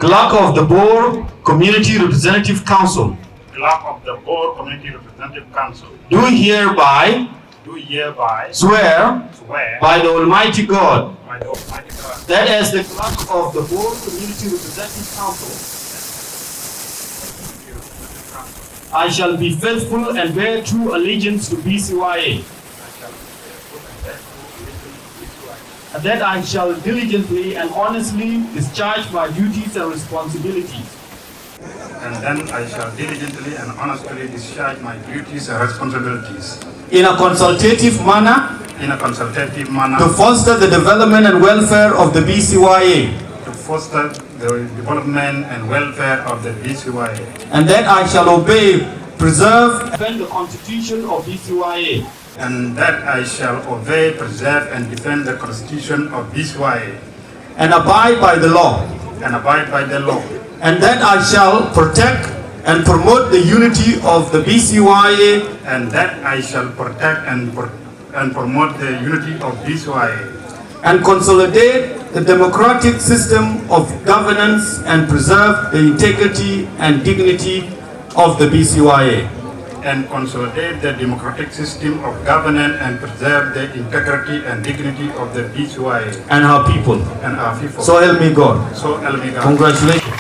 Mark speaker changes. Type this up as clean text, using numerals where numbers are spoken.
Speaker 1: Clerk of the Board Community Representative Council,
Speaker 2: Clerk of the Board Community Representative Council,
Speaker 1: do hereby
Speaker 2: do hereby
Speaker 1: swear
Speaker 2: swear
Speaker 1: by the Almighty God
Speaker 2: by the Almighty God
Speaker 1: that as the Clerk of the Board Community Representative Council, I shall be faithful and bear true allegiance to BCYA, and that I shall diligently and honestly discharge my duties and responsibilities
Speaker 2: and then I shall diligently and honestly discharge my duties and responsibilities
Speaker 1: in a consultative manner
Speaker 2: in a consultative manner
Speaker 1: to foster the development and welfare of the BCYA,
Speaker 2: to foster the development and welfare of the BCYA,
Speaker 1: and that I shall obey, preserve, and defend the Constitution of BCYA,
Speaker 2: and that I shall obey, preserve, and defend the Constitution of BCYA,
Speaker 1: and abide by the law,
Speaker 2: and abide by the law,
Speaker 1: and that I shall protect and promote the unity of the BCYA,
Speaker 2: and that I shall protect and promote the unity of BCYA,
Speaker 1: and consolidate the democratic system of governance and preserve the integrity and dignity of the BCYA,
Speaker 2: and consolidate the democratic system of governance and preserve the integrity and dignity of the BCYA
Speaker 1: and our people.
Speaker 2: and our people.
Speaker 1: So help me God.
Speaker 2: So help me God.
Speaker 1: Congratulations.